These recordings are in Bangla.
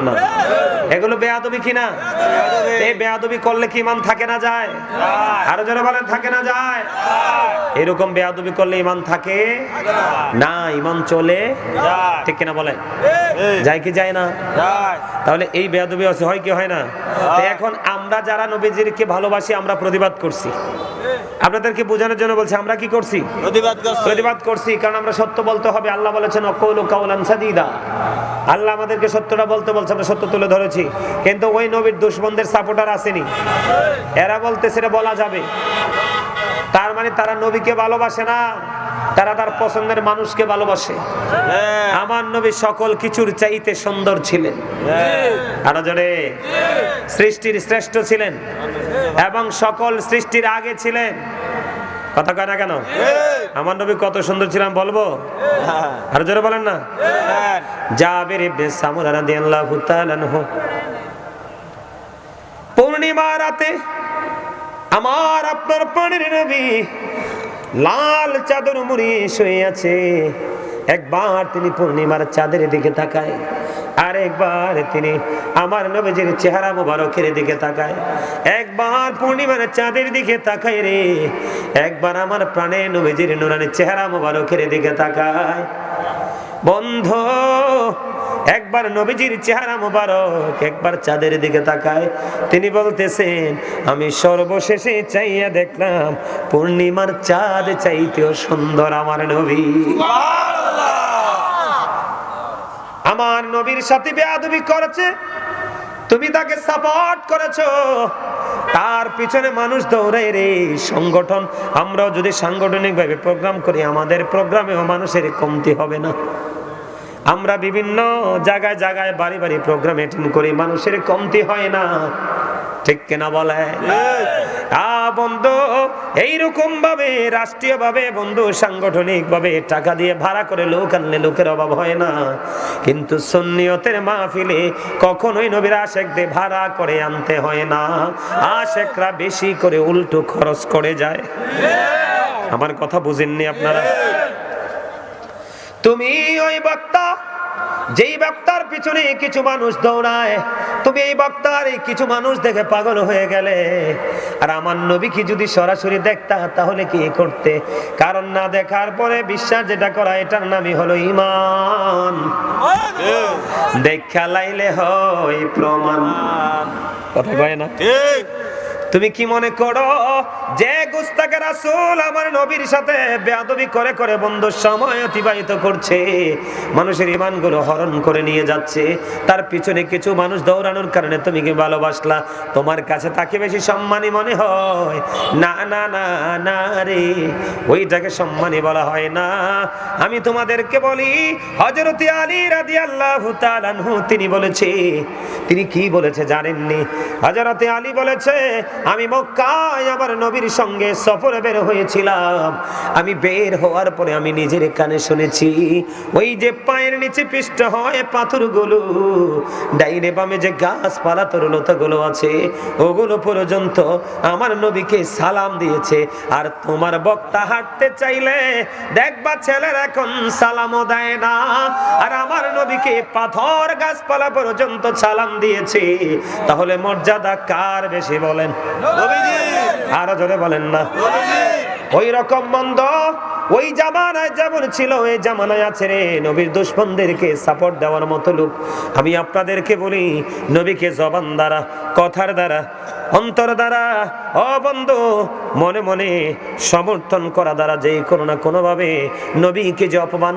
না, এগুলো বেয়াদবি কিনা? এই বেয়াদবি করলে কি ইমান থাকে না যায়? আরো জোরে বলেন, থাকে না যায়? এরকম বেয়াদবি করলে ইমান থাকে না, ইমান চলে যায়, ঠিক কিনা বলেন? যায় কি যায় না? তাহলে এই বেয়াদবি আছে, হয় কি হয় না? এখন আমরা যারা নবীজিকে ভালোবাসি আমরা প্রতিবাদ করছি, আপনাদেরকে বোঝানোর জন্য বলছি, আমরা কি করছি? প্রতিবাদ করছি, কারণ আমরা সত্য বলতে হবে। আল্লাহ বলেছেন ওয়াকুলু কাওলান সাদীদা, আল্লাহ আমাদেরকে সত্যটা বলতে বলছে, আমরা সত্য তুলে ধরেছি। কিন্তু ওই নবীর দুশমনদের সাপোর্টার আসেনি, এরা বলতেছে এটা বলা যাবে, তার মানে তারা নবীকে ভালোবাসে না, তারা তার পছন্দের মানুষকে ভালোবাসে। আমার নবী সকল কিছুর চাইতে সুন্দর ছিলেন, আরো জোরে, সৃষ্টির শ্রেষ্ঠ ছিলেন এবং সকল সৃষ্টির আগে ছিলেন। কথা কয় না কেন? আমার নবী কত সুন্দর ছিলেন বলবো? আরো জোরে বলেন না। জাবির ইবনে সামুরা রাদিয়াল্লাহু তাআলা আনহু পূর্ণিমা রাতে আমার আপনার প্রাণের নবী লাল চাদর মুড়ি শুয়ে আছে। একবার তিনি পূর্ণিমার চাঁদের দিকে তাকায়, আর একবার তিনি আমার নবীজির চেহারা মুবারকের দিকে তাকায়। একবার পূর্ণিমার চাঁদের দিকে তাকায় রে, একবার আমার প্রাণে নবীজির নুরানি চেহারা মুবারকের দিকে তাকায়। বন্ধু, একবার নবীজির চেহারা মুবারক, একবার চাঁদের দিকে তাকায়। তিনি বলতেছেন আমি সর্বশেষে চাইয়া দেখলাম পূর্ণিমার চাঁদ চাইতেও সুন্দর আমার নবী। আমার নবীর সাথে বেয়াদবি করেছে, তুমি তাকে সাপোর্ট করেছো, তার পিছনে মানুষ দৌড়ায় রে। সংগঠন, আমরাও যদি সাংগঠনিক ভাবে প্রোগ্রাম করি, আমাদের প্রোগ্রামেও মানুষের কমতি হবে না। আমরা বিভিন্ন জায়গায় জায়গায় বাড়ি বাড়ি প্রোগ্রাম অ্যাটেন্ড করি, মানুষের কমতি হয় না, ঠিক কিনা বলে? বন্ধু, এইরকম ভাবে রাষ্ট্রীয় ভাবে বন্ধু, সাংগঠনিক ভাবে টাকা দিয়ে ভাড়া করে লোক আনলে লোকের অভাব হয় না, কিন্তু সুন্নিয়তের মাহফিলে কখনোই নবীর আশেকদের ভাড়া করে আনতে হয় না। আশেকরা বেশি করে উল্টো খরচ করে যায়। আমার কথা বুঝেননি আপনারা? তুমি ওই বক্তা, যেই বক্তার পিছনে কিছু মানুষ দৌড়ায়, তুমি এই বক্তার এই কিছু মানুষ দেখে পাগল হয়ে গেলে, আর আমার নবীকে যদি সরাসরি দেখতা তাহলে কি করতে? কারণ না দেখার পরে বিশ্বাস যেটা করা, এটার নামই হলো ঈমান। দেখা লাইলে হয় প্রমাণ, কথা কয় না? ঠিক। তুমি কি মনে করো যে গুস্তাকে রাসূল আমার নবীর সাথে বেয়াদবি করে করে বন্ধু সময় অতিবাহিত করছে, মানুষের ঈমানগুলো হরণ করে নিয়ে যাচ্ছে, তার পিছনে কিছু মানুষ দৌড়ানোর কারণে তুমি কি ভালোবাসলা? তোমার কাছে তাকে বেশি সম্মানী মনে হয়? না না না না রে, ওইটাকে সম্মানী বলা হয় না। আমি তোমাদেরকে বলি, হযরত আলী রাদিয়াল্লাহু তাআলা আনহু তিনি বলেছে, তিনি কি বলেছে জানেননি? হযরত আলী বলেছে, আমি মক্কায় আমার নবীর সঙ্গে সফরে বের হয়েছিলাম, আমি বের হওয়ার পরে আমি নিজের কানে শুনেছি ওই যে পায়ের নিচে পিষ্ট হয় পাথরগুলো, ডাইনে বামে যে গাছপালা তরুলতাগুলো আছে, ওগুলো পর্যন্ত আমার নবীকে সালাম দিয়েছে। আর তোমার বক্তা হাঁটতে চাইলে দেখবা ছেলের এখন সালামও দেয় না, আর আমার নবীকে পাথর গাছপালা পর্যন্ত সালাম দিয়েছে। তাহলে মর্যাদা কার বেশি বলেন? আরো জোরে বলেন না। ওই রকম মন্দ ওই জামানায় যেমন ছিল এই জামানায় আছে রে, নবীর দুশমনদেরকে সাপোর্ট দেওয়ার মতো লোক। আমি আপনাদেরকে বলি, নবীকে জবান দ্বারা, কথার দ্বারা, অন্তর দ্বারা, ও বন্ধু মনে মনে সমর্থন করা দ্বারা যেই কোনো না কোনো ভাবে নবীকে যে অপমান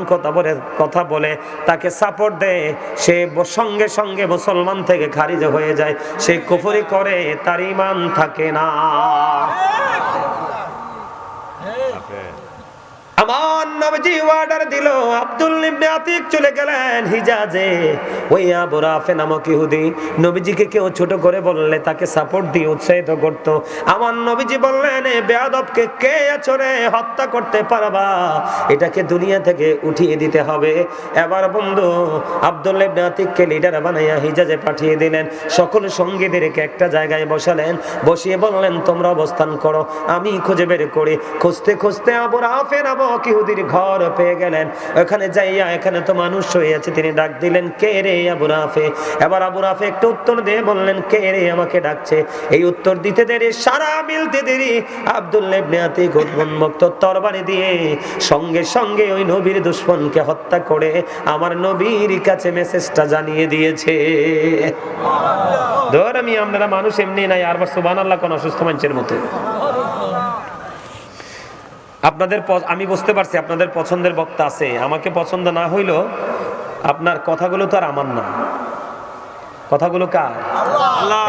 কথা বলে তাকে সাপোর্ট দেয়, সে সঙ্গে সঙ্গে মুসলমান থেকে খারিজ হয়ে যায়, সে কুফরি করে, তার ঈমান থাকে না। আমার নবীজি অর্ডার দিল, আব্দুল ইবনে আতিক চলে গেলেন হিজাজে। ওই আবু রাফে নামক ইহুদি নবীজিকে কেউ ছোট করে বললে তাকে সাপোর্ট দিয়ে উৎসাহিত করত। আমার নবীজি বললেন, এ বেয়াদবকে কে আছরে হত্যা করতে পারবা, এটাকে দুনিয়া থেকে উঠিয়ে দিতে হবে। এবার বন্ধু আব্দুল ইবনে আতিককে লিডার বানাইয়া হিজাজে পাঠিয়ে দিলেন। সকল সঙ্গীদেরকে একটা জায়গায় বসালেন, বসিয়ে বললেন তোমরা অবস্থান করো, আমি খুঁজে বের করি। খুঁজতে খুঁজতে আবু রাফে নামক ইহুদির ঘর ঘর পেয়ে গেলেন। ওখানে যাইয়া এখানে তো মানুষ শুয়ে আছে, তিনি ডাক দিলেন, কে রে আবু রাফে? এবার আবু রাফে একটু উত্তর দিয়ে বললেন, কে রে আমাকে ডাকছে? এই উত্তর দিতে দেরি, সারা মিলতে দেরি, আব্দুল্লাহ ইবনে আতিক উন্মুক্ত তরবারি দিয়ে সঙ্গে সঙ্গে ওই নবীর দুশমনকে হত্যা করে আমার নবীর কাছে মেসেজটা জানিয়ে দিয়েছে। ধর আমি আপনারা মানুষ এমনি নাই, আর সুবহানাল্লাহ কোন অসুস্থ মানুষের মতো। আপনাদের আমি বুঝতে পারছি আপনাদের পছন্দের বক্তা আছে, আমাকে পছন্দ না হইলো আপনার কথাগুলো তো আর আমার না, কথাগুলো কার?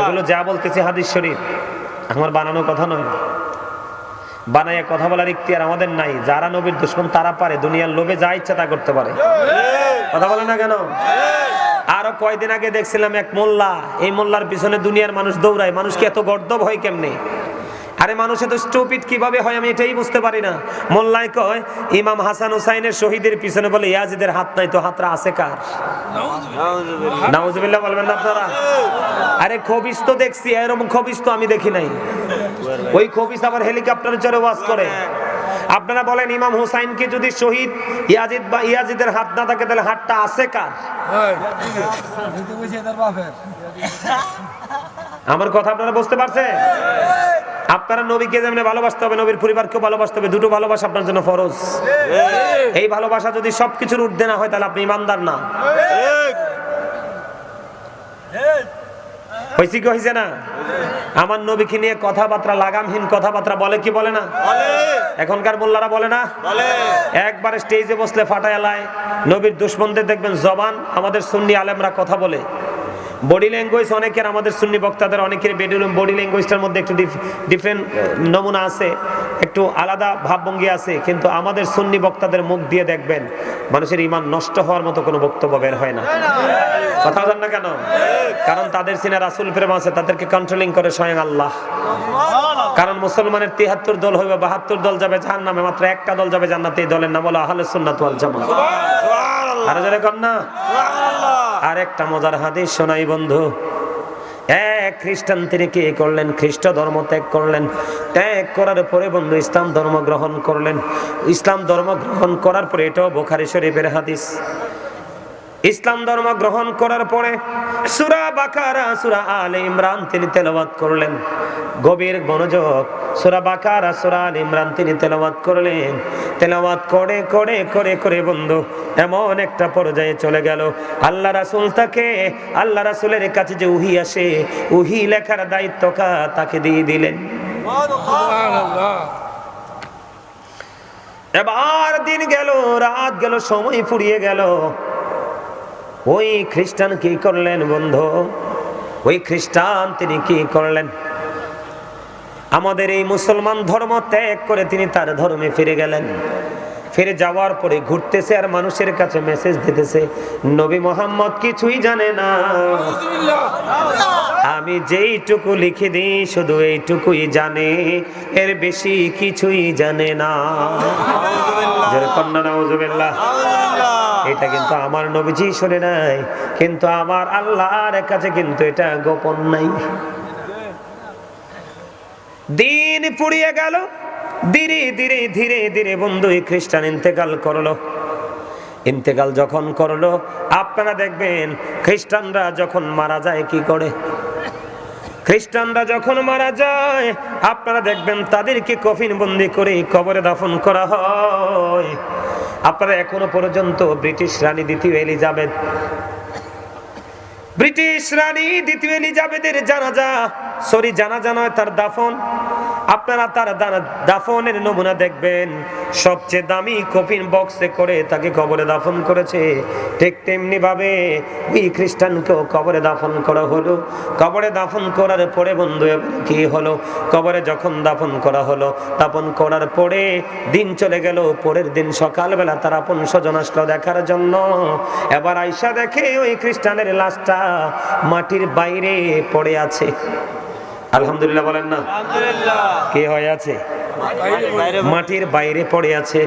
এগুলো যা বলতেছি হাদিস শরীফ, আমার বানানো কথা নয়। বানাইয়া কথা বলার ইখতিয়ার আমাদের নাই। যারা নবীর দুশমন তারা পারে দুনিয়ার লোভে যা ইচ্ছা তা করতে পারে। কথা বলে না কেন? আরো কয়দিন আগে দেখছিলাম এক মোল্লা, এই মোল্লার পিছনে দুনিয়ার মানুষ দৌড়ায়। মানুষ কি এত গর্দভ হয় কেমনে? আরে মানুষ এত স্টুপিড কিভাবে হয় আমি এটাই বুঝতে পারি না। মোল্লাই কয় ইমাম হাসান হুসাইনের শহীদের পিছনে বলে ইয়াজিদের হাত নাই, তো হাতটা আছে কার? নাউজুবিল্লাহ বলবেন না আপনারা? আরে খবিস তো দেখছি, এরকম খবিস তো আমি দেখি নাই। ওই খবিস আবার হেলিকপ্টারে চড়ে ওয়াজ করে। আপনারা বলেন ইমাম হুসাইনকে যদি শহীদ ইয়াজিদ বা ইয়াজিদের হাত না থাকে তাহলে হাতটা আছে কার? আমার কথা আপনারা বুঝতে পারছেন? আপনারা নবীকে যেমন ভালোবাসতে হবে, নবীর পরিবারকেও ভালোবাসতে হবে। দুটো ভালোবাসা আপনার জন্য ফরজ। এই ভালোবাসা যদি সবকিছুর ঊর্ধ্বে না হয় তাহলে আপনি ইমানদার না। হয়েছে কি হয়েছে না? আমার নবীকে নিয়ে কথাবার্তা, লাগামহীন কথাবার্তা বলে কি বলে না? এখনকার মোল্লারা বলে না? একবার স্টেজে বসলে ফাটায় লাই। নবীর দুশমনদের দেখবেন জবান, আমাদের সুন্নি আলেমরা কথা বলে। বডি ল্যাঙ্গুয়েজ অনেকের, আমাদের সুন্নি বক্তাদের অনেকের বডি ল্যাঙ্গুয়েজটার মধ্যে একটু ডিফারেন্ট নমুনা আছে, একটু আলাদা ভাবভঙ্গি আছে। কিন্তু আমাদের সুন্নি বক্তাদের মুখ দিয়ে দেখবেন মানুষের ঈমান নষ্ট হওয়ার মতো কোনো বক্তব্য বের হয় না। কথা বলেন না কেন? কারণ তাদের সিনে রাসূল প্রেম আছে, তাদেরকে কন্ট্রোলিং করে স্বয়ং আল্লাহ। কারণ মুসলমানের ৭৩ দল হইবে, ৭২ দল যাবে জাহান্নামে, মাত্র একটা দল যাবে জান্নাতে। এই দলের নাম হলো আহলে সুন্নাত ওয়াল জামাত। আর যারা কর না, আর একটা মজার হাদিস শোনাই বন্ধু। এক খ্রিস্টান তিনি কি করলেন? খ্রিস্ট ধর্ম ত্যাগ করলেন। ত্যাগ করার পরে বন্ধু ইসলাম ধর্ম গ্রহণ করলেন। ইসলাম ধর্ম গ্রহণ করার পরে, এটাও বুখারী শরীফের হাদিস, ইসলাম ধর্ম গ্রহণ করার পরে সূরা বাকারা, সূরা আলে ইমরান তিনি তেলাওয়াত করলেন। গভীর মনোযোগ, সূরা বাকারা, সূরা আলে ইমরান তিনি তেলাওয়াত করলেন। তেলাওয়াত করে করে করে করে বন্ধু এমন একটা পর্যায়ে চলে গেল, আল্লাহ রাসূল তাকে, আল্লাহ রাসূলের কাছে যে ওহী আসে, ওহী লেখার দায়িত্ব তাকে দিয়ে দিলেন। সুবহানাল্লাহ। এবার দিন গেল, রাত গেল, সময় ফুরিয়ে গেল। ওই খ্রিস্টান কি করলেন বন্ধু? ওই খ্রিস্টান তিনি কি করলেন? আমাদের এই মুসলমান ধর্ম ত্যাগ করে তিনি তার ধর্মে ফিরে গেলেন। ফিরে যাওয়ার পরে ঘুরতেছে আর মানুষের কাছে মেসেজ দিতেছে, নবী মুহাম্মদ কিছুই জানে না, আমি যেইটুকু লিখে দিই শুধু এইটুকুই জানে, এর বেশি কিছুই জানে না। নাউজুবিল্লাহ। এটা কিন্তু আমার নবীজি শুনে নাই, কিন্তু আমার আল্লাহর কাছে কিন্তু এটা গোপন নাই। দিন পুড়িয়ে গেল, ধীরে ধীরে ধীরে ধীরে বন্ধু এই খ্রিস্টান ইন্তেকাল করলো। ইন্তেকাল যখন করলো, আপনারা দেখবেন খ্রিস্টানরা যখন মারা যায় কি করে? খ্রিস্টানরা যখন মারা যায় আপনারা দেখবেন তাদেরকে কফিন বন্দি করে কবরে দাফন করা হয়। আপনারা এখনো পর্যন্ত ব্রিটিশ রানী দ্বিতীয় এলিজাবেথ, ব্রিটিশ রানী দ্বিতীয় এলিজাবেথের জানাজা নয়, তার দাফন, আপনারা তার দাফনের নমুনা দেখবেন সবচেয়ে দামি কফিন বক্সে করে তাকে কবরে দাফন করেছে। ঠিক তেমনি ভাবে ওই খ্রিস্টানকেও কবরে দাফন করা হলো। কবরে দাফন করার পরে বন্ধু কি হলো? কবরে যখন দাফন করা হলো, দাফন করার পরে দিন চলে গেল। পরের দিন সকালবেলা তার আপন স্বজন আসলো দেখার জন্য। এবার আয়সা দেখে ওই খ্রিস্টানের লাশটা মাটির বাইরে পড়ে আছে। আলহামদুলিল্লাহ বলেন না? কি হয়ে আছে? মাটির বাইরে পড়ে আছে।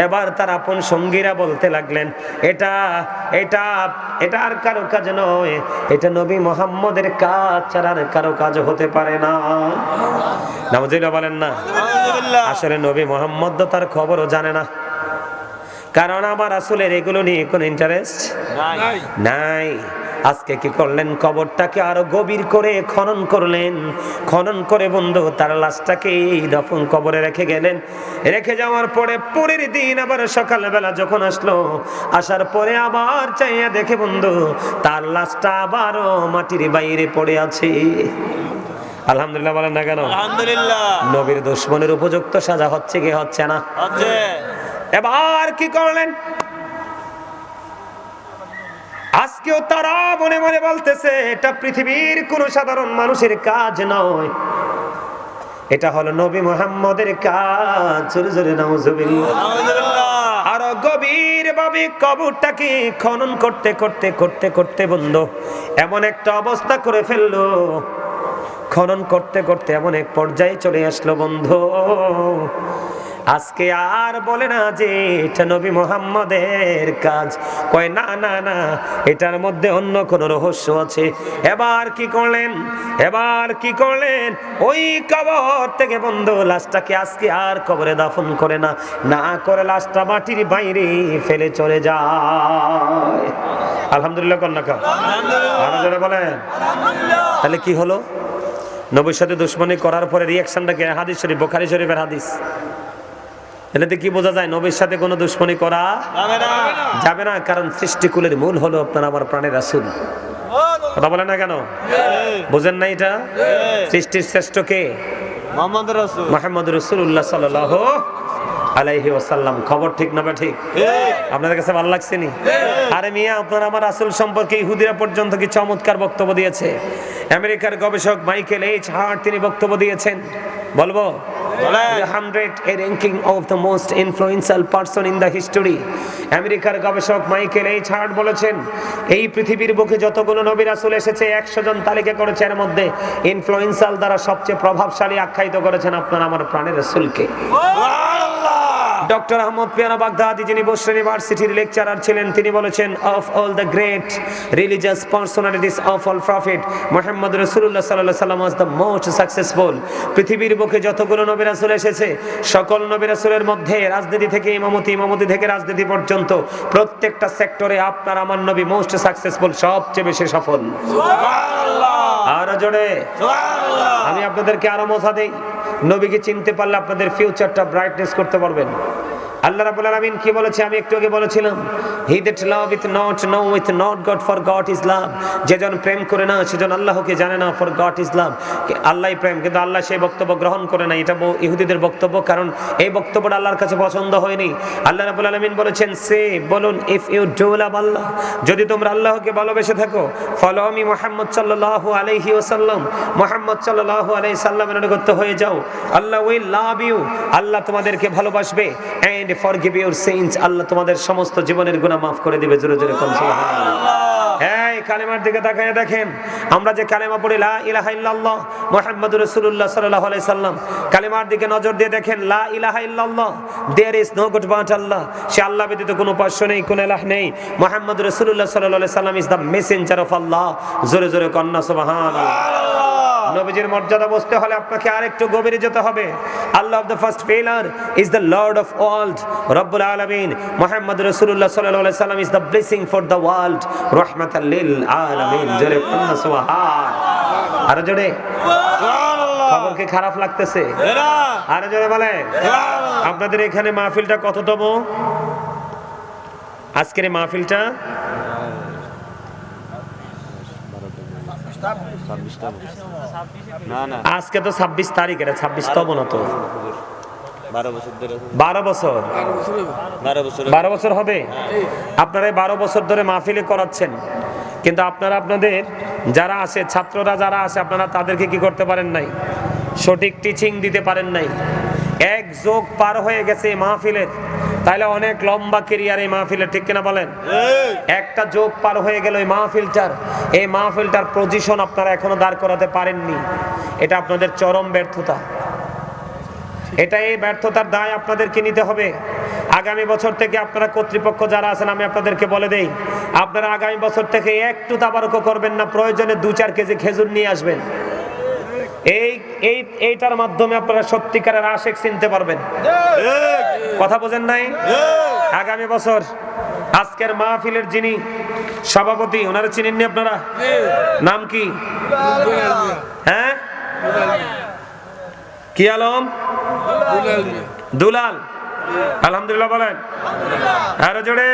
এবার তার আপন সঙ্গীরা বলতে লাগলেন, এটা এটা এটা আর কারো কাজ নয়, এটা নবী মুহাম্মদের কাজ ছাড়া আর কারো কাজ হতে পারে না। নাউজুবিল্লাহ বলেন না? আসলে নবী মুহাম্মদ তার খবরও জানে না। কারণ আমার রাসূলের এগুলো নিয়ে কোনো ইন্টারেস্ট নাই। আজকে কি করলেন, কবরটাকে আরো গভীর করে খনন করলেন। খনন করে বন্ধু তার লাশটাকে এই দফন কবরে রেখে গেলেন। রেখে যাওয়ার পরে পরের দিন আবার সকালবেলা যখন আসলো, আসার পরে আবার চাইয়া দেখে বন্ধু তার লাশটা আবারও মাটির বাইরে পড়ে আছে। আলহামদুলিল্লাহ বলেন না কেন? আলহামদুলিল্লাহ। নবীর দুশমনের উপযুক্ত সাজা হচ্ছে কি হচ্ছে না? হচ্ছে। এবার কি করলেন? আজকেও তারা মনে মনে বলতেছে এটা পৃথিবীর কোন সাধারণ মানুষের কাজ নয়, এটা হলো নবী মুহাম্মদের কাজ। জোরে জোরে নাউজুবিল্লাহ। আরো গভীর ভাবে কবরটাকে খনন করতে করতে করতে করতে বন্ধু এমন একটা অবস্থা করে ফেললো, খনন করতে করতে এমন এক পর্যায়ে চলে আসলো বন্ধু, আজকে আর বলে না যে এটা নবী মুহাম্মদের কাজ। কয় না না না, এটার মধ্যে অন্য কোন রহস্য আছে। এবার কি করলেন? এবার কি করলেন? ওই কবর থেকে বন্ধু লাশটাকে আজকে আর কবরে দাফন করে না, না করে লাশটা মাটির বাইরে ফেলে চলে যায়। আলহামদুলিল্লাহ কন্যাকা আলহামদুলিল্লাহ বলেন। তাহলে কি হলো? নবীর সাথে দুশমনি করার পরে রিয়াকশনটা কি? হাদিস শরীফ, বুখারী শরীফের হাদিস। এটাতে কি বোঝা যায়? নবীর সাথে কোনো দুশমনি করা যাবে না, কারণ সৃষ্টিকুলের মূল হলো আপনার আমার প্রাণের রাসূল। কথা বলেন না কেন? বুঝেন না এটা? সৃষ্টির শ্রেষ্ঠ কে? মুহাম্মদ রাসূলুল্লাহ সাল্লাল্লাহু আলাইহি ওয়াসাল্লাম। খবর ঠিক না ঠিক? আপনাদের কাছে ভালো লাগছে নি? আরে মিয়া, আপনার আমার রাসূল সম্পর্কে ইহুদিরা পর্যন্ত কি চমৎকার বক্তব্য দিয়েছে। আমেরিকার গবেষক মাইকেল এইচ হার্ট তিনি বক্তব্য দিয়েছেন, বলবো? The 100 a ranking of the most influential person in the history. আমেরিকার গবেষক মাইকেল এইচ হার্ট বলেছেন, এই পৃথিবীর বুকে যতগুলো নবী রাসূল এসেছে 100 জন তালিকা করেছে, এর মধ্যে ইনফ্লুয়েন্সাল দ্বারা সবচেয়ে প্রভাবশালী আখ্যায়িত করেছেন আপনার আমার প্রাণের রাসূলকে। ডক্টর আহমদ পিয়ানা বাগদাদি, যিনি বসরা ইউনিভার্সিটির লেকচারার ছিলেন, তিনি বলেছেন, of all the great religious personalities of all prophet Muhammad রাসূলুল্লাহ সাল্লাল্লাহু আলাইহি ওয়াসাল্লাম ওয়াজ দ্য মোস্ট সাকসেসফুল। পৃথিবীর বুকে যতগুলো নবী রাসূল এসেছে, সকল নবী রাসূলের মধ্যে রাজনীতি থেকে ইমামতি, ইমামতি থেকে রাজনীতি পর্যন্ত প্রত্যেকটা সেক্টরে আপনার আমার নবী মোস্ট সাকসেসফুল, সবচেয়ে বেশি সফল। সুবহানাল্লাহ। আর জোরে সুবহানাল্লাহ। আমি আপনাদেরকে আরো মজা দেই, নবীকে চিনতে পারলে আপনাদের ফিউচারটা ব্রাইটনেস করতে পারবেন। আল্লাহ রাব্বুল আলামিন কি বলেছে? আমি একটু আগে বলেছিলাম, he that love with not know with not God, for God is love. যেজন প্রেম করে না সেজন আল্লাহকে জানে না, ফর গড ইজ লাভ। আল্লাহই প্রেম, কিন্তু আল্লাহ সেই বক্তব্য গ্রহণ করে না। এটা ইহুদিদের বক্তব্য, কারণ এই বক্তব্যটা আল্লাহর কাছে পছন্দ হয়নি। আল্লাহ রাব্বুল আলামিন বলেছেন, সে বলুন, ইফ ইউ ডু লাভ আল্লাহ, যদি তোমরা আল্লাহকে ভালোবেসে থাকো, ফলো মি মুহাম্মদ সাল্লাল্লাহু আলাইহি ওয়াসাল্লাম, মুহাম্মদ সাল্লাল্লাহু আলাইহি সাল্লামের অনুগত হয়ে যাও, আল্লাহ উইল লাভ ইউ, আল্লাহ তোমাদেরকে ভালোবাসবে, এন্ড ফরগিভ ইউর সিনস, আল্লাহ তোমাদের সমস্ত জীবনের গুনাহ maaf করে দিবে। জোরে জোরে কোন সুবহানাল্লাহ। এই কালেমার দিকে তাকায় দেখেন, আমরা যে কালেমা পড়ি লা ইলাহা ইল্লাল্লাহ মুহাম্মাদুর রাসূলুল্লাহ সাল্লাল্লাহু আলাইহি সাল্লাম, কালেমার দিকে নজর দিয়ে দেখেন, লা ইলাহা ইল্লাল্লাহ, there is no God but Allah, সে আল্লাহ ব্যতীত কোনো উপাস্য নেই, কোনো ইলাহ নেই। মুহাম্মাদুর রাসূলুল্লাহ সাল্লাল্লাহু আলাইহি সাল্লাম ইজ দ্য মেসেঞ্জার অফ আল্লাহ। জোরে জোরে কন্না সুবহানাল্লাহ। নবীজির মর্যাদা বুঝতে হলে আপনাকে আরেকটু গভীরে যেতে হবে। Allah of the first feller is the lord of world, রব্বুল আলামিন। মুহাম্মদ রাসূলুল্লাহ সাল্লাল্লাহু আলাইহি সাল্লাম is the blessing for the world, রাহমাতাল লিল আলামিন। জোরে পড়না সুবহান। আর জোরে সুবহানাল্লাহ। খবর কি খারাপ লাগতেছে? না। আর জোরে বলেন সুবহানাল্লাহ। আপনাদের এখানে মাহফিলটা কততম? আজকের এই মাহফিলটা আজকে তো 26 তারিখ, এটা 26তম না তো? 12 বছর হবে। আপনারা 12 বছর ধরে মাহফিলে করাচ্ছেন, কিন্তু আপনারা আপনাদের যারা আসে, ছাত্ররা যারা আসে, আপনারা তাদেরকে কি করতে পারেন নাই? সঠিক টিচিং দিতে পারেন নাই। এক যুগ পার হয়ে গেছে মাহফিলের, তাইলে অনেক লম্বা ক্যারিয়ার এই মাহফিলের, ঠিক কিনা বলেন? একটা যুগ পার হয়ে গেল এই মাহফিলটার পজিশন আপনারা এখনো দাঁড় করাতে পারেননি। এটা আপনাদের চরম ব্যর্থতা। এটা এই ব্যর্থতার দায় আপনাদেরকে নিতে হবে। আগামী বছর থেকে আপনারা কর্তৃপক্ষ যারা আছেন, আমি আপনাদেরকে বলে দেই, আপনারা আগামী বছর থেকে একটু তাবারুক করবেন না, প্রয়োজনে 2-4 কেজি খেজুর নিয়ে আসবেন। এইটার মাধ্যমে আপনারা সত্যিকারের আশিক চিনতে পারবেন। কথা বোঝেন নাই? আগামী বছর আজকের মাহফিলের যিনি সভাপতি, ওনারা চিনেননি আপনারা? নাম কি? হ্যাঁ, কি আলম? দুলাল। আলহামদুলিল্লাহ বলেন। আরো জোরে।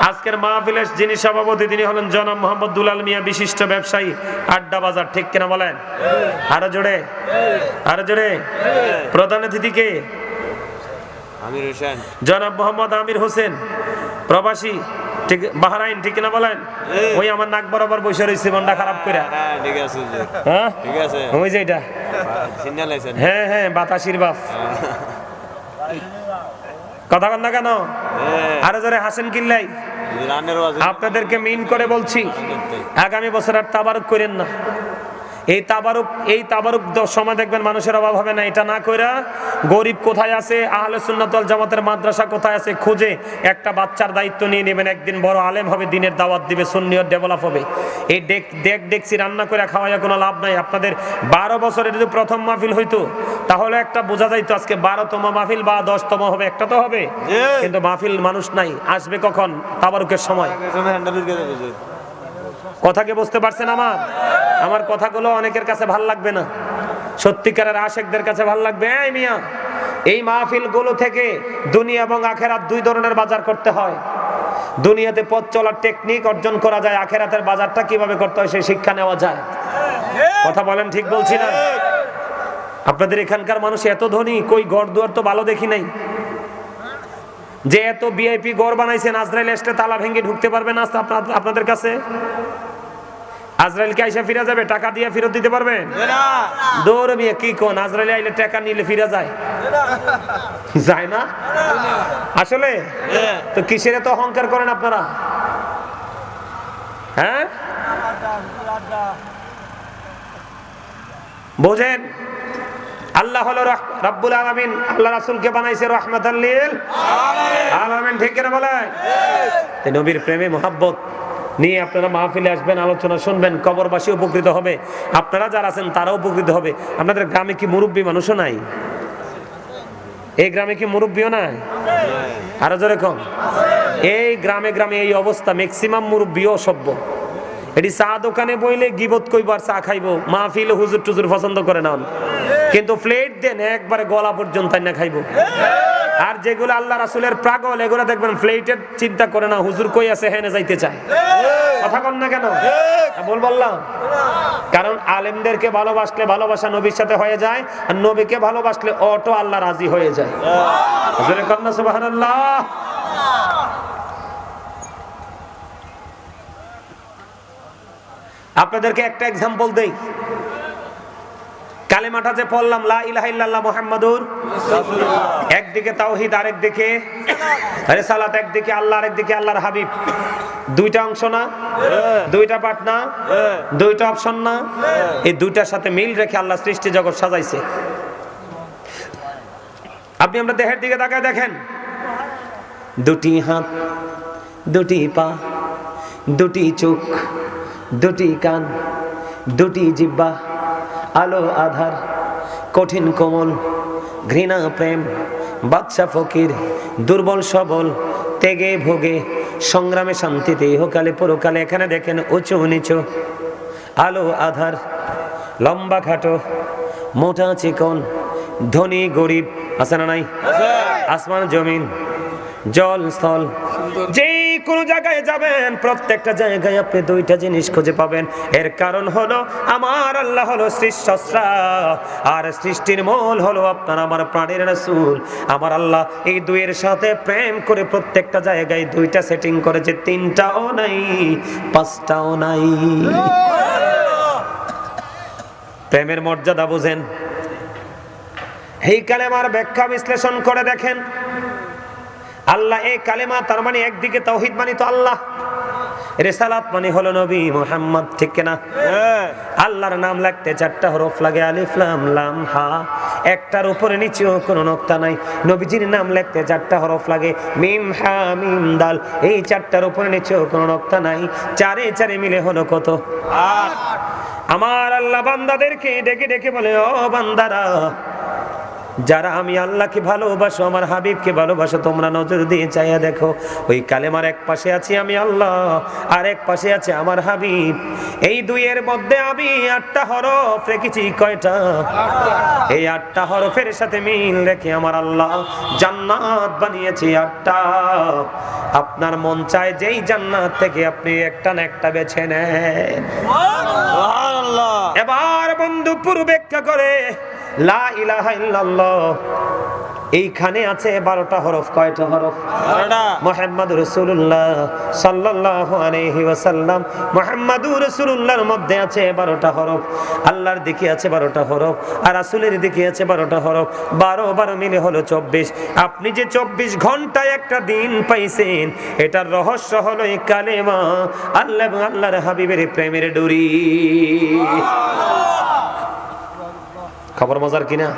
আজকের মাহফিলের যিনি সভাপতি তিনি হলেন জনাব মোহাম্মদ দুলাল মিয়া, বিশিষ্ট ব্যবসায়ী, আড্ডা বাজার, ঠিক কিনা বলেন? আরো জোরে, আরো জোরে। প্রধান অতিথি কে? আমির হোসেন, জনাব মোহাম্মদ আমির হোসেন, প্রবাসী, ঠিক, বাহরাইন, ঠিক কিনা বলেন? ওই আমার নাক বরাবর বসে রয়েছে মনটা খারাপ করে। ঠিক আছে, হ্যাঁ ঠিক আছে, ওই যে এটা, হ্যাঁ হ্যাঁ, বাতাসির বাপ। কথা কন না কেন? আরো জোরে হাসেন কিল্লাই। আপনাদেরকে মিন করে বলছি, আগামী বছর আর তাবারুক করেন না। এই তাবারুক সময় দেখবেন মানুষের অভাব হবে না। এটা না কইরা গরিব কোথায় আছে, আহলে সুন্নাত ওয়াল জামাতের মাদ্রাসা কোথায় আছে খুঁজে একটা বাচ্চার দায়িত্ব নিয়ে নেবেন। একদিন বড় আলেম হবে, দিনের দাওয়াত দিবে, সুন্নিয়ত ডেভেলপ হবে। এই ডেকছি রান্না করে খাওয়াইয়া কোনো লাভ নাই। আপনাদের 12 বছরের যদি প্রথম মাহফিল হইতো তাহলে একটা বোঝা যাইতো আজকে 12তম মাহফিল বা 10তম হবে, একটা তো হবে। কিন্তু মাহফিল মানুষ নাই, আসবে কখন? তাবারুকের সময়। কথা কি বুঝতে পারছেন? আমার কথাগুলো অনেকের কাছে ভাল লাগবে না, সত্যিকারের আশেকদের কাছে ভাল লাগবে। এই মিয়া, এই মাহফিলগুলো থেকে দুনিয়া এবং আখেরাত দুই ধরনের বাজার করতে হয়। দুনিয়াতে পথ চলার টেকনিক অর্জন করা যায়, আখেরাতের বাজারটা কিভাবে করতে হয় সেই শিক্ষা নেওয়া যায়। কথা বলেন, ঠিক বলছি না? আপনাদের এখানকার মানুষ এত ধনী, কই ঘর দুয়ার তো ভালো দেখি নাই। যে এত ভিআইপি ঘর বানাইছেন, আজরাইল এসে তালা ভেঙে ঢুকতে পারবে না আপনাদের কাছে? আজরাইল কে আইসা ফিরে যাবে? টাকা দিয়ে ফেরত দিতে পারবেন? দৌড় মিয়া, কি কোন? আজরাইল আইলে টাকা নিলে ফিরে যায়? যায় না আসলে। তো কিসের এত অহংকার করেন আপনারা? হ্যাঁ, বোঝেন, আল্লাহ হলো রাব্বুল আলামিন, আল্লাহ রাসূলকে বানাইছে রাহমাতাল লিল আলামিন, ঠিক কিনা বলেন? তাই নবীর প্রেমে মোহাব্বত নিয়ে আপনারা মাহফিলে আসবেন, আলোচনা শুনবেন, কবরবাসী উপকৃত হবে, আপনারা যারা আছেন তারাও উপকৃত হবে। আপনাদের গ্রামে কি মুরব্বী মানুষও নাই? এই গ্রামে কি মুরব্বীও নাই? আরো জোরে কম। এই গ্রামে গ্রামে এই অবস্থা, ম্যাক্সিমাম মুরব্বী অসভ্য। এটি চা দোকানে বইলে গিবত কইবার, চা খাইবো, মাহফিলে হুজুর টুজুর পছন্দ করে না, কিন্তু প্লেট দেন একবারে গলা পর্যন্ত না খাইবো। আর যেগুলো আল্লাহ রাসূলের পাগল, এগুলো দেখবেন প্লেটের চিন্তা করে না, হুজুর কই আছে হেনে যাইতে চায়। কথা কন না কেন? বললাম, কারণ আলেমদেরকে ভালোবাসলে ভালোবাসা নবীর সাথে হয়ে যায়, আর নবীকে ভালোবাসলে অটো আল্লাহ রাজি হয়ে যায়। হুজুরে কন না সুবহানাল্লাহ। আপনাদেরকে একটা এক্সাম্পল দেই। কালেমাটা যে পড়লাম, লা ইলাহা ইল্লাল্লাহ মুহাম্মাদুর রাসূলুল্লাহ, একদিকে তাওহীদ, আরেকদিকে রিসালাত, একদিকে আল্লাহ, আরেকদিকে আল্লাহর হাবিব। দুইটা অংশ না? দুইটা পার্ট না? দুইটা অপশন না? এই দুইটার সাথে মিল রেখে আল্লাহ সৃষ্টি জগৎ সাজাইছে। আপনি আমরা দেহের দিকে তাকায় দেখেন, দুটি হাত, দুটি পা, দুটি চোখ, দুটি কান, দুটি জিহ্বা, আলো আধার, কঠিন কোমল, ঘৃণা প্রেম, বাদশা ফকির, দুর্বল সবল, তেগে ভোগে, সংগ্রামে শান্তিতে, ইহকালে পরকালে। এখানে দেখেন উঁচু নিচু, আলো আধার, লম্বা খাটো, মোটা চিকন, ধনী গরিব, আছে না নাই? আসমান জমিন, জল স্থল, যে কোনো জায়গায় যাবেন প্রত্যেকটা জায়গায় আপনি দুইটা জিনিস খুঁজে পাবেন। এর কারণ হলো আমার আল্লাহ হলো সৃষ্টিস্রষ্টা, আর সৃষ্টির মূল হলো আপনার আমার প্রাণের রাসূল। আমার আল্লাহ এই দুইয়ের সাথে প্রেম করে প্রত্যেকটা জায়গায় দুইটা সেটিং করেছে, তিনটাও নাই, পাঁচটাও নাই। প্রেমের মর্যাদা বুঝেন। এই কালেমার ব্যাখ্যা বিশ্লেষণ করে দেখেন, আল্লাহ এই কালেমা, তার মানে একদিকে তাওহীদ মানে তো আল্লাহ, রিসালাত মানে হলো নবী মুহাম্মদ, ঠিক কিনা? আল্লাহর নাম লিখতে 4টা হরফ লাগে, আলিফ লাম লাম হা, একটার উপরে নিচেও কোনো নক্তা নাই। নবীজির নাম লিখতে 4টা হরফ লাগে, মিম হা মিম দাল, এই 4টার উপরে নিচেও কোনো নক্তা নাই। 4 এ 4 মিলে হলো কত? 8। আমার আল্লাহ বান্দাদেরকে ডেকে ডেকে বলে, ও বান্দারা, যারা আমি আল্লাহকে ভালোবাসো, আমার হাবিবকে ভালোবাসো, তোমরা নজর দিয়ে চাইয়া দেখো, ওই কালেমার এক পাশে আছি আমি আল্লাহ, আর এক পাশে আছে আমার হাবিব। এই দুইয়ের মধ্যে আমি 8টা হরফ রেখেছি। কয়টা? এই 8টা হরফের সাথে মিল রেখে আমার আল্লাহ জান্নাত বানিয়েছে 8টা। আপনার মন চায় যেই জান্নাত থেকে আপনি একটা না একটা বেছে নেন। সুবহানাল্লাহ। এবার বন্ধু পুরো ব্যাখ্যা করে লা ইলাহা ইল্লাল্লাহ এইখানে আছে 12টা হরফ। কয়টা হরফ? 12টা। মুহাম্মাদুর রাসূলুল্লাহ সাল্লাল্লাহু আলাইহি ওয়াসাল্লাম, মুহাম্মাদুর রাসূলুল্লাহর মধ্যে আছে 12টা হরফ। আল্লাহর দিকে আছে 12টা হরফ, আর রাসূলের দিকে আছে 12টা হরফ। 12 মিলে হলো 24। আপনি যে 24 ঘন্টায় একটা দিন পাইছেন, এটার রহস্য হলো এই কালেমা, আল্লাহ এবং আল্লাহর হাবিবের প্রেমের ডুরি। খবর মজার কিনা?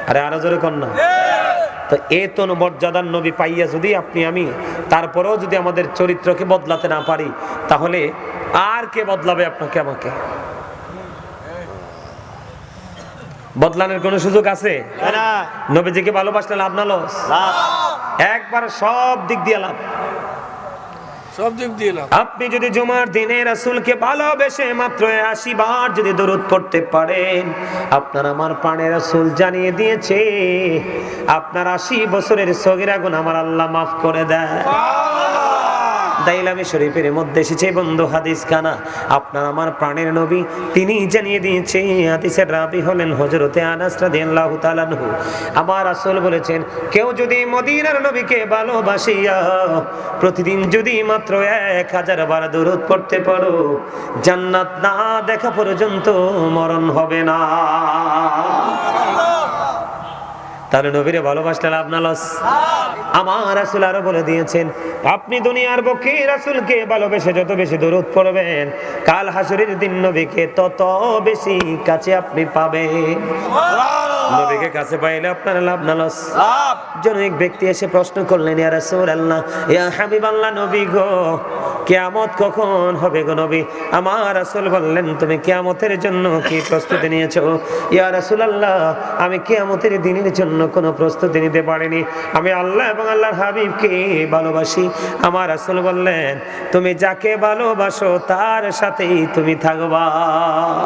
আরে আরো জোরে কর না। তো এত মর্যাদার নবী পাইয়া যদি আপনি আমি তারপরেও যদি আমাদের চরিত্রকে বদলাতে না পারি, তাহলে আর কে বদলাবে আপনাকে আমাকে? বদলানোর কোন সুযোগ আছে? নবীজিকে ভালোবাসলে লাভ না লস? একবার সব দিক দিয়ে লাভ। আপনি যদি জুমার দিনে রাসূলকে ভালোবেসে মাত্র 80 বার যদি দরুদ পড়তে পারেন, আপনার আমার প্রাণের রাসূল জানিয়ে দিয়েছে আপনার 80 বছরের সগীরা গুনাহ আমার আল্লাহ মাফ করে দেয়। দাইলামে শরীফের মধ্যে এসেছে বন্ধু হাদিস খানা, আপনার আমার প্রাণের নবী তিনি জানিয়ে দিয়েছে। হাদিসের রাবি হলেন হযরতে আনাস রাদিয়াল্লাহু তাআলা আনহু। আমার রাসূল বলেছেন, কেউ যদি মদিনার নবীকে ভালোবাসিয়া প্রতিদিন যদি মাত্র 1000 বার দরুদ পড়তে পারো, জান্নাত না দেখা পর্যন্ত মরণ হবে না। তাহলে নবীরে ভালোবাসলে লাভ না লস? আমার রাসূল আরো বলে দিয়েছেন, আপনি দুনিয়ার বুকে রাসূলকে ভালোবেসে যত বেশি দরুদ পড়বেন, কাল হাসরের দিন নবীকে তত বেশি কাছে আপনি পাবেন। নবীকে কাছে পাইলে আপনার লাভ না লস? লাভ। জনৈক ব্যক্তি এসে প্রশ্ন করলেন, ইয়া রাসূলুল্লাহ, ইয়া হাবিবাল্লাহ, নবী গো, কিয়ামত কখন হবে গো নবী? আমার রাসূল বললেন, তুমি কিয়ামতের জন্য কি প্রস্তুতি নিয়েছো? ইয়া রাসূলুল্লাহ, আমি কিয়ামতের দিনের জন্য কোনো প্রস্তুতি নিতে পারিনি, আমি আল্লাহ এবং আল্লাহর হাবিবকে ভালোবাসি। আমার রাসূল বললেন, তুমি যাকে ভালোবাসো তার সাথেই তুমি থাকবা।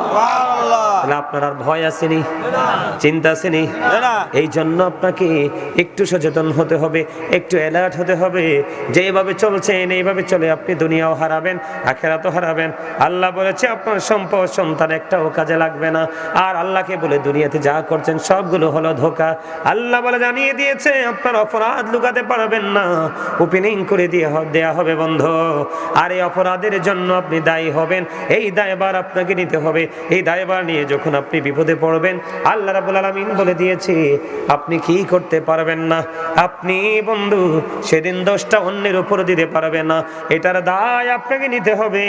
সুবহানাল্লাহ। তাহলে আপনার আর ভয় আসেনি, চিন্তা আসেনি? এই জন্য আপনাকে একটু সচেতন হতে হবে, একটু অ্যালার্ট হতে হবে। যেভাবে চলছেন এইভাবে চলে আপনি দুনিয়াও হারাবেন, আখিরাতও হারাবেন। আল্লাহ বলেছে আপনার সম্পদ সন্তান একটাও কাজে লাগবে না। আর আল্লাহকে বলে দুনিয়াতে যা করছেন সবগুলো হলো ধোঁকা। আল্লাহ বলে জানিয়ে দিয়েছে আপনার অপরাধ লুকাতে পারবেন না, ওপেনিং করে দেয়া হবে বন্ধ। আর এই অপরাধের জন্য আপনি দায়ী হবেন, এই দায়ভার আপনাকে নিতে হবে। এই দায়ভার নিয়ে যখন আপনি বিপদে পড়বেন, আল্লাহ রাব্বুল আলামিন বলে দিয়েছে আপনি কি করতে পারবেন না। আপনি বন্ধু সেদিন দোষটা অন্যের উপর দিতে পারবেন না, এটার দায় আপনাকে নিতে হবে।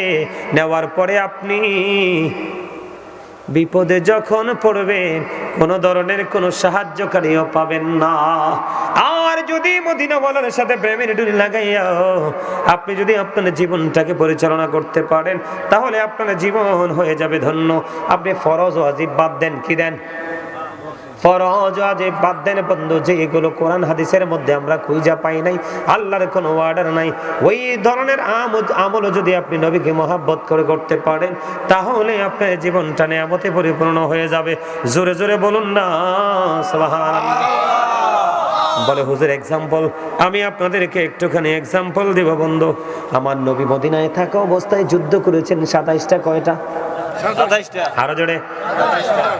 নেওয়ার পরে আপনি বিপদে যখন পড়বেন কোন ধরনের কোনো সাহায্যকারীও পাবেন না। আর যদি মদিনাওয়ালার সাথে প্রেমের ডুরি লাগাইয়া আপনি যদি আপনার জীবনটাকে পরিচালনা করতে পারেন, তাহলে আপনার জীবন হয়ে যাবে ধন্য। আপনি ফরজ ওয়াজিব বাদ দেন, কি দেন? ফরজ ওয়াজিব বাদ দেন বন্ধু, যেগুলো কোরআন হাদিসের মধ্যে আমরা খুঁজে পাই নাই, আল্লাহর কোনো অর্ডার নাই, ওই ধরনের আমল যদি আপনি নবীকে মহব্বত করে করতে পারেন, তাহলে আপনার জীবনটা নিয়ামতে পরিপূর্ণ হয়ে যাবে। জোরে জোরে বলুন না সুবহানাল্লাহ। বলে হুজুর এক্সাম্পল, আমি আপনাদেরকে একটুখানি এক্সাম্পল দিব বন্ধু। আমার নবী মদিনায় থাকা অবস্থায় যুদ্ধ করেছেন 27টা। কয়টা? 27টা। আরো জোরে।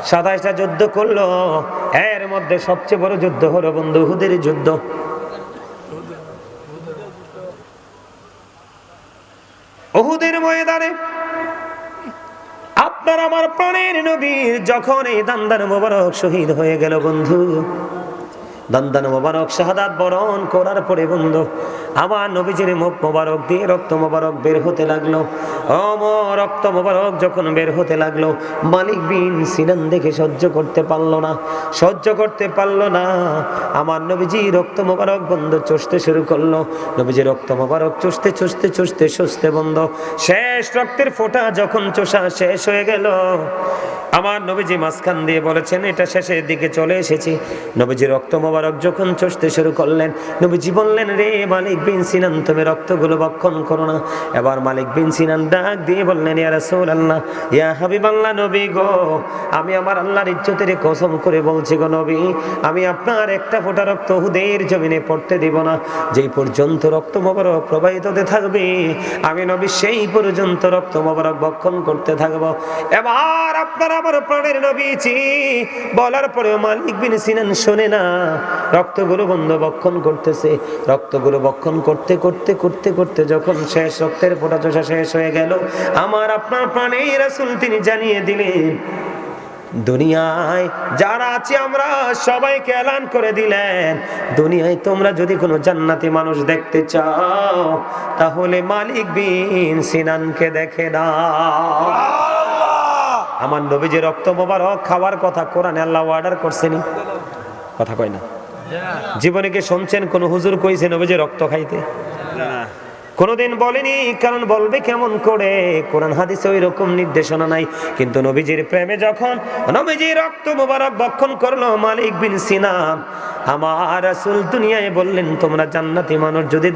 27টা যুদ্ধ করলো। এর মধ্যে সবচেয়ে বড় যুদ্ধ হলো বন্ধু উহুদের যুদ্ধ। উহুদের ময়দানে আপনার আমার প্রাণের নবী যখন এই দান্দান মোবারক শহীদ হয়ে গেল বন্ধু, দান্দান মোবারক শাহাদাত বরণ করার পরে বন্ধু আমার নবীজির মুখ মোবারক দিয়ে রক্ত মোবারক বের হতে লাগলো। রক্ত মোবারক যখন বের হতে লাগলো, মালিক বিন সিনান দেখে সহ্য করতে পারলো না। আমার নবীজি রক্ত মোবারক বন্ধ চষতে শুরু করলো। নবীজি রক্ত মোবারক চষতে বন্ধ। শেষ রক্তের ফোঁটা যখন চষা শেষ হয়ে গেল, আমার নবীজি মাঝখান দিয়ে বলেছেন, এটা শেষের দিকে চলে এসেছি। নবীজি রক্ত মোবারক যখন চষতে শুরু করলেন, নবীজি বললেন, রে মালিক বিন সিনান, তুমি রক্তগুলো ভক্ষণ করো না। এবার মালিক বিন সিনান ডাক দিয়ে বললেন, ইয়া রাসূলুল্লাহ, ইয়া হাবিবাল্লাহ, নবী গো, আমি আমার আল্লাহর ইজ্জতের কসম করে বলছি গো নবী, আমি আপনার একটা ফোঁটা রক্ত উহুদের জমিনে পড়তে দিব না। যেই পর্যন্ত রক্ত মোবারক প্রবাহিত হতে থাকবে, আমি নবী সেই পর্যন্ত রক্ত মোবারক ভক্ষণ করতে থাকবো। এবার আপনার আমার প্রাণের নবীজি বলার পরে মালিক বিন সিনান শোনে না, রক্তগুলো বন্ধ ভক্ষণ করতেছে। রক্তগুলো ভক্ষণ করতে যখন শেষ রক্তের ফোঁটা চষা শেষ হয়ে গেল, আমার আপনার প্রাণের রাসূল তিনি জানিয়ে দিলেন, দুনিয়ায় যারা আছি আমরা সবাইকে এলান করে দিলেন, দুনিয়ায় তোমরা যদি কোনো জান্নাতি মানুষ দেখতে চাও, তাহলে মালিক বিন সিনানকে দেখে দাও। আমার নবীজি রক্ত মোবারক খাওয়ার কথা কোরআনে আল্লাহ অর্ডার করছেনি, কথা কয় না। জীবনে কি শুনছেন কোন হুজুর কইছে নবীজি রক্ত খাইতে? কোনদিন বলেনি, কারণ বলবে কেমন করে, কোরআন হাদিসে ওই রকম নির্দেশনা নাই। কিন্তু নবীজির প্রেমে যখন নবীজি রক্ত মোবারক ভক্ষণ করলো মালিক বিন সিনান, আমার রাসূল দুনিয়ায় বললেন, তোমরা জান্নাতি মানুষ যদি